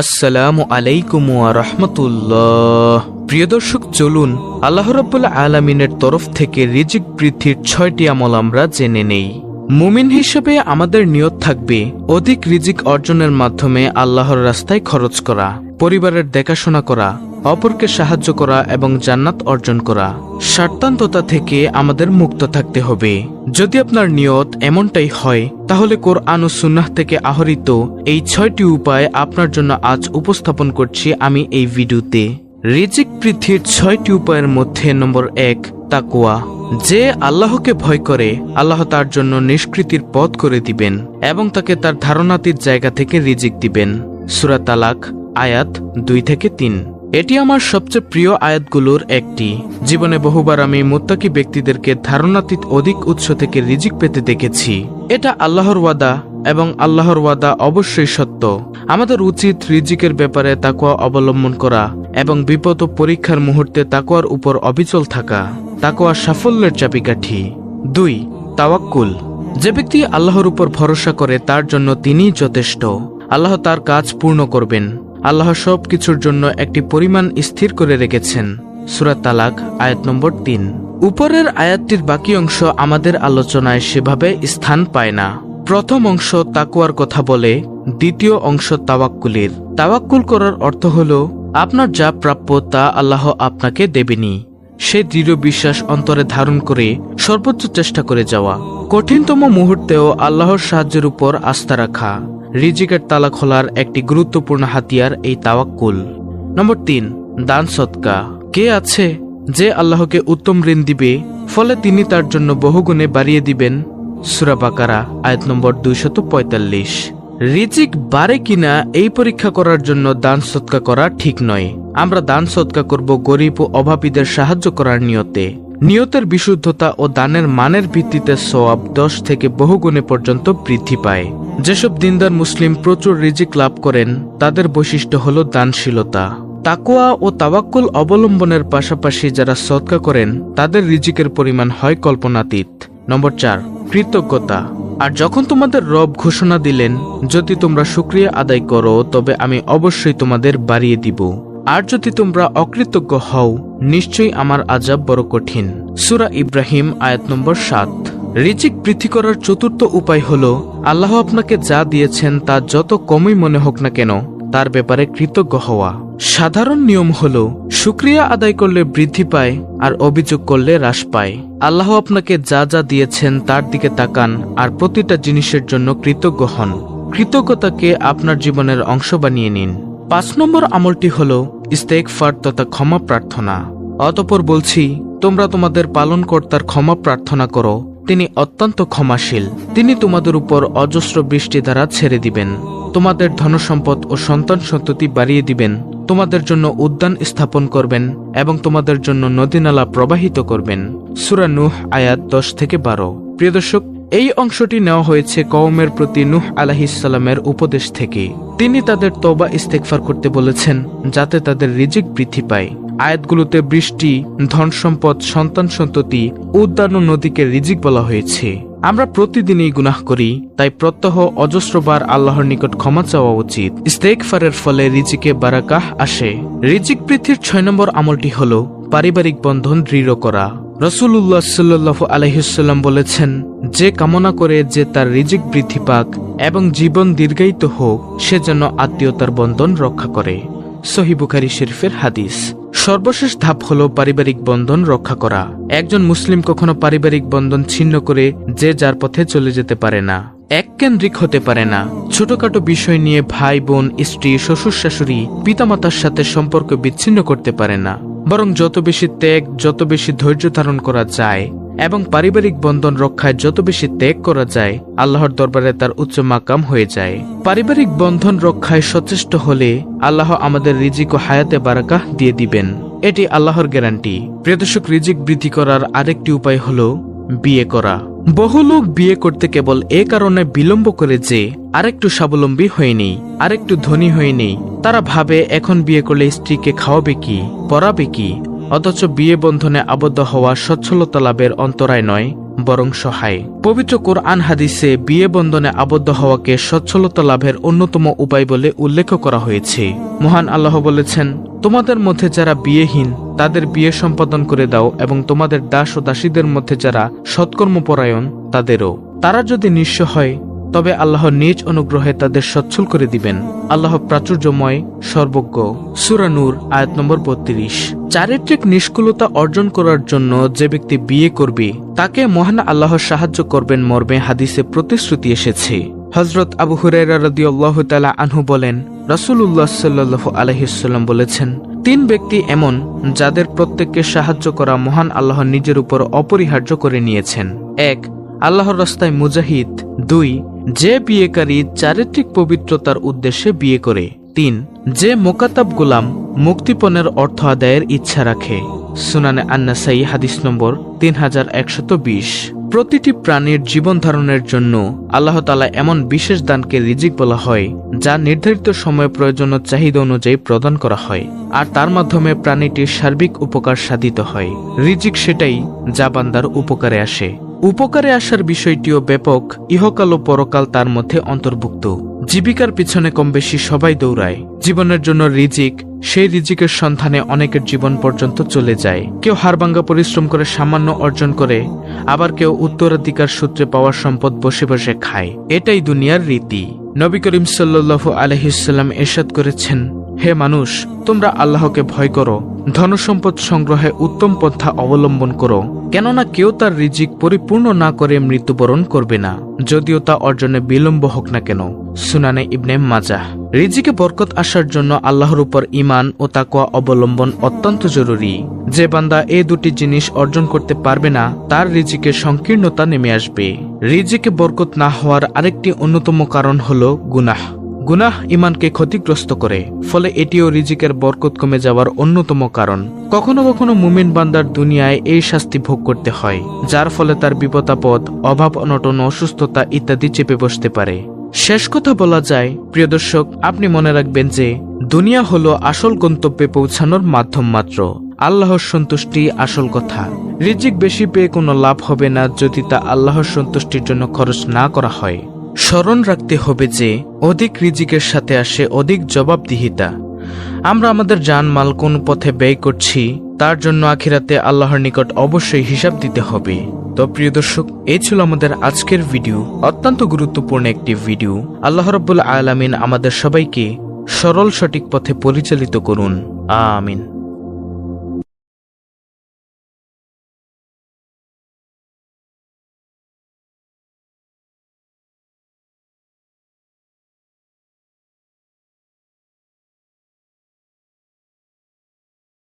আসসালামু আলাইকুম ওয়া রাহমাতুল্লাহ। প্রিয় দর্শক, চলুন আল্লাহ রাব্বুল আলামিনের তরফ থেকে রিজিক বৃদ্ধির 6টি আমল আমরা জেনে নেই। মুমিন হিসেবে আমাদের নিয়ত থাকবে অধিক রিজিক অর্জনের মাধ্যমে আল্লাহর রাস্তায় খরচ করা, পরিবারের দেখাশোনা করা, অপরকে সাহায্য করা এবং জান্নাত অর্জন করা। স্বার্থান্ততা থেকে আমাদের মুক্ত থাকতে হবে। যদি আপনার নিয়ত এমনটাই হয়, তাহলে কোরআন ও সুন্নাহ থেকে আহরিত এই 6টি উপায় আপনার জন্য আজ উপস্থাপন করছি আমি এই ভিডিওতে। রিজিক বৃদ্ধির 6টি উপায়ের মধ্যে নম্বর 1, তাকওয়া। যে আল্লাহকে ভয় করে, আল্লাহ তার জন্য নিষ্কৃতির পথ করে দিবেন এবং তাকে তার ধারণাতীত জায়গা থেকে রিজিক দিবেন। সূরা তালাক আয়াত 2-3। এটি আমার সবচেয়ে প্রিয় আয়াতগুলোর একটি। জীবনে বহুবার আমি মুত্তাকি ব্যক্তিদেরকে ধারণাতীত অধিক উৎস থেকে রিজিক পেতে দেখেছি। এটা আল্লাহর ওয়াদা এবং আল্লাহর ওয়াদা অবশ্যই সত্য। আমাদের উচিত রিজিকের ব্যাপারে তাকওয়া অবলম্বন করা এবং বিপদ ও পরীক্ষার মুহূর্তে তাকওয়ার উপর অবিচল থাকা। তাকওয়া সাফল্যের চাবিকাঠি। 2, তাওয়াক্কুল। যে ব্যক্তি আল্লাহর উপর ভরসা করে তার জন্য তিনিই যথেষ্ট। আল্লাহ তার কাজ পূর্ণ করবেন। আল্লাহ সব কিছুর জন্য একটি পরিমাণ স্থির করে রেখেছেন। সূরা তালাক আয়াত নম্বর 3। উপরের আয়াতটির বাকি অংশ আমাদের আলোচনায় সেভাবে স্থান পায় না। প্রথম অংশ তাকওয়ার কথা বলে, দ্বিতীয় অংশ তাওয়াক্কুলের। তাওয়াক্কুল করার অর্থ হল আপনার যা প্রাপ্য তা আল্লাহ আপনাকে দেবেনি। সে দৃঢ় বিশ্বাস অন্তরে ধারণ করে সর্বোচ্চ চেষ্টা করে যাওয়া। কঠিনতম মুহূর্তেও আল্লাহর সাহায্যের উপর আস্থা রাখা। রিজিকের তালা খোলার একটি গুরুত্বপূর্ণ হাতিয়ার এই তাওয়াক্কুল। নম্বর 3, দান সদকা। কে আছে যে আল্লাহকে উত্তম ঋণ দিবে, ফলে তিনি তার জন্য বহুগুণে বাড়িয়ে দিবেন? সূরা বাকারা আয়াত নম্বর 245। রিজিক বাড়ে কিনা এই পরীক্ষা করার জন্য দান সদকা করা ঠিক নয়। আমরা দান সদকা করব গরিব ও অভাবীদের সাহায্য করার নিয়তে। নিয়তের বিশুদ্ধতা ও দানের মানের ভিত্তিতে সওয়াব 10 থেকে বহুগুণে পর্যন্ত বৃদ্ধি পায়। যেসব দিনদার মুসলিম প্রচুর রিজিক লাভ করেন, তাদের বৈশিষ্ট্য হল দানশীলতা। তাকওয়া ও তাওয়াক্কুল অবলম্বনের পাশাপাশি যারা সদকা করেন, তাদের রিজিকের পরিমাণ হয় কল্পনাতীত। নম্বর 4, কৃতজ্ঞতা। আর যখন তোমাদের রব ঘোষণা দিলেন, যদি তোমরা শুকরিয়া আদায় করো তবে আমি অবশ্যই তোমাদের বাড়িয়ে দিব, আর যদি তোমরা অকৃতজ্ঞ হও নিশ্চয়ই আমার আযাব বড় কঠিন। সূরা ইব্রাহিম আয়াত নম্বর 7। রিজিক বৃদ্ধি করার চতুর্থ উপায় হল আল্লাহ আপনাকে যা দিয়েছেন তা যত কমই মনে হোক না কেন তার ব্যাপারে কৃতজ্ঞ হওয়া। সাধারণ নিয়ম হল শুকরিয়া আদায় করলে বৃদ্ধি পায় আর অভিযোগ করলে হ্রাস পায়। আল্লাহ আপনাকে যা যা দিয়েছেন তার দিকে তাকান আর প্রতিটা জিনিসের জন্য কৃতজ্ঞ হন। কৃতজ্ঞতাকে আপনার জীবনের অংশ বানিয়ে নিন। 5 নম্বর আমলটি হল ইস্তেগফার তথা ক্ষমা প্রার্থনা। অতঃপর বলছি, তোমরা তোমাদের পালনকর্তার ক্ষমা প্রার্থনা করো। তিনি অত্যন্ত ক্ষমাশীল। তিনি তোমাদের উপর অজস্র বৃষ্টি দ্বারা ছেড়ে দিবেন, তোমাদের ধনসম্পদ ও সন্তান সন্ততি বাড়িয়ে দিবেন, তোমাদের জন্য উদ্যান স্থাপন করবেন এবং তোমাদের জন্য নদীনালা প্রবাহিত করবেন। সূরা নূহ আয়াত 10-12। প্রিয় দর্শক, এই অংশটি নেওয়া হয়েছে কওমের প্রতি নূহ আলাইহিস সালামের উপদেশ থেকে। তিনি তাদের তওবা ইস্তেগফার করতে বলেছেন যাতে তাদের রিজিক বৃদ্ধি পায়। আয়াতগুলোতে বৃষ্টি, ধন সম্পদ, সন্তান সন্ততি, উদ্যান ও নদীকে রিজিক বলা হয়েছে। আমরা প্রতিদিনই গুনাহ করি, তাই প্রত্যহ অজস্রবার আল্লাহর নিকট ক্ষমা চাওয়া উচিত। ইস্তেগফারের ফলে রিজিকে বারাকাহ আসে। রিজিক বৃদ্ধির 6 নম্বর আমলটি হল পারিবারিক বন্ধন দৃঢ় করা। রাসূলুল্লাহ সাল্লাল্লাহু আলাইহি ওয়াসাল্লাম বলেছেন, যে কামনা করে যে তার রিজিক বৃদ্ধি পাক এবং জীবন দীর্ঘায়িত হোক, সে যেন আত্মীয়তার বন্ধন রক্ষা করে। সহিহ বুখারী শরীফের হাদিস। সর্বশেষ ধাপ হল পারিবারিক বন্ধন রক্ষা করা। একজন মুসলিম কখনো পারিবারিক বন্ধন ছিন্ন করে যে যার পথে চলে যেতে পারে না। এককেন্দ্রিক হতে পারে না। ছোটখাটো বিষয় নিয়ে ভাই বোন, স্ত্রী, শ্বশুর শাশুড়ি, পিতামাতার সাথে সম্পর্ক বিচ্ছিন্ন করতে পারে না। বরং যত বেশি ত্যাগ, যত বেশি ধৈর্য ধারণ করা যায় এবং পারিবারিক বন্ধন রক্ষায় যত বেশি ত্যাগ করা যায়, আল্লাহর দরবারে তার উচ্চ মাকাম হয়ে যায়। পারিবারিক বন্ধন রক্ষায় সচেষ্ট হলে আল্লাহ আমাদের রিজিক ও হায়াতে বারাকাহ দিয়ে দিবেন। এটি আল্লাহর গ্যারান্টি। প্রিয় দর্শক, রিজিক বৃদ্ধি করার আরেকটি উপায় হল বিয়ে করা। বহু লোক বিয়ে করতে কেবল এ কারণে বিলম্ব করে যে আরেকটু স্বাবলম্বী হয়নি, আরেকটু ধনী হয়নি। তারা ভাবে এখন বিয়ে করলে স্ত্রীকে খাওয়াবে কি, পরাবে কি। অথচ বিয়ে বন্ধনে আবদ্ধ হওয়া সচ্ছলতা লাভের অন্তরায় নয়, বরং সহায়। পবিত্র কোরআন হাদিসে বিয়ে বন্ধনে আবদ্ধ হওয়াকে সচ্ছলতা লাভের অন্যতম উপায় বলে উল্লেখ করা হয়েছে। মহান আল্লাহ বলেছেন, তোমাদের মধ্যে যারা বিয়েহীন তাদের বিয়ে সম্পাদন করে দাও, এবং তোমাদের দাস ও দাসীদের মধ্যে যারা সৎকর্মপরায়ণ তাদেরও। তারা যদি নিঃস্ব হয় তবে আল্লাহ নিজ অনুগ্রহে তাদের সচ্ছল করে দিবেন। আল্লাহ প্রাচুর্যময়, সর্বজ্ঞ। সূরা নূর আয়াত নম্বর 32। চারিত্রিক নিষ্কুলতা অর্জন করার জন্য যে ব্যক্তি বিয়ে করবে তাকে মহান আল্লাহ সাহায্য করবেন মর্মে হাদিসে প্রতিশ্রুতি এসেছে। হযরত আবু হুরায়রা রাদিয়াল্লাহু তাআলা আনহু বলেন, রাসূলুল্লাহ সাল্লাল্লাহু আলাইহি ওয়াসাল্লাম বলেছেন, 3 ব্যক্তি এমন যাদের প্রত্যেককে সাহায্য করা মহান আল্লাহ নিজের উপর অপরিহার্য করে নিয়েছেন। 1. আল্লাহর রাস্তায় মুজাহিদ। 2. যে বিয়েকারী চারিত্রিক পবিত্রতার উদ্দেশ্যে বিয়ে করে। 3. যে মোকাতাব গোলাম মুক্তিপণের অর্থ আদায়ের ইচ্ছা রাখে। সুনানে আন-নাসাই হাদিস নম্বর 3120। প্রতিটি প্রাণীর জীবন ধারণের জন্য আল্লাহ তাআলা এমন বিশেষ দানকে রিজিক বলা হয় যা নির্ধারিত সময় প্রয়োজন ও চাহিদা অনুযায়ী প্রদান করা হয়, আর তার মাধ্যমে প্রাণীটির সার্বিক উপকার সাধিত হয়। রিজিক সেটাই যা বান্দার উপকারে আসে। উপকারে আসার বিষয়টিও ব্যাপক, ইহকাল ও পরকাল তার মধ্যে অন্তর্ভুক্ত। জীবিকার পিছনে কম বেশি সবাই দৌড়ায়। জীবনের জন্য রিজিক, সেই রিজিকের সন্ধানে অনেকের জীবন পর্যন্ত চলে যায়। কেউ হাড়ভাঙ্গা পরিশ্রম করে সামান্য অর্জন করে, আবার কেউ উত্তরাধিকার সূত্রে পাওয়া সম্পদ বসে বসে খায়। এটাই দুনিয়ার রীতি। নবী করিম সাল্লাল্লাহু আলাইহি ওয়াসাল্লাম ইরশাদ করেছেন, হে মানুষ, তোমরা আল্লাহকে ভয় করো, ধনসম্পদ সংগ্রহে উত্তম পন্থা অবলম্বন করো, কেননা কেউ তার রিজিক পরিপূর্ণ না করে মৃত্যুবরণ করবে না, যদিও তা অর্জনে বিলম্ব হোক না কেন। সুনানে ইবনে মাজাহ। রিজিকে বরকত আসার জন্য আল্লাহর উপর ঈমান ও তাকওয়া অবলম্বন অত্যন্ত জরুরি। যে বান্দা এই দুটি জিনিস অর্জন করতে পারবে না, তার রিজিকে সংকীর্ণতা নেমে আসবে। রিজিকে বরকত না হওয়ার আরেকটি অন্যতম কারণ হলো গুনাহ। গুনাহ ঈমানকে ক্ষতিগ্রস্ত করে, ফলে এটিও রিজিকের বরকত কমে যাওয়ার অন্যতম কারণ। কখনো কখনো মুমিন বান্দার দুনিয়ায় এই শাস্তি ভোগ করতে হয়, যার ফলে তার বিপদাপদ, অভাব অনটন, অসুস্থতা ইত্যাদি চেপে বসতে পারে। শেষ কথা বলা যায়, প্রিয় দর্শক, আপনি মনে রাখবেন যে দুনিয়া হলো আসল গন্তব্যে পৌঁছানোর মাধ্যম মাত্র। আল্লাহর সন্তুষ্টি আসল কথা। রিজিক বেশি পেয়ে কোনো লাভ হবে না যদি তা আল্লাহর সন্তুষ্টির জন্য খরচ না করা হয়। স্মরণ রাখতে হবে যে অধিক রিজিকের সাথে আসে অধিক জবাবদিহিতা। আমরা আমাদের জানমাল কোন পথে ব্যয় করছি তার জন্য আখিরাতে আল্লাহর নিকট অবশ্যই হিসাব দিতে হবে। তো প্রিয় দর্শক, এই ছিল আমাদের আজকের ভিডিও, অত্যন্ত গুরুত্বপূর্ণ একটি ভিডিও। আল্লাহ রাব্বুল আলামিন আমাদের সবাইকে সরল সঠিক পথে পরিচালিত করুন। আমিন।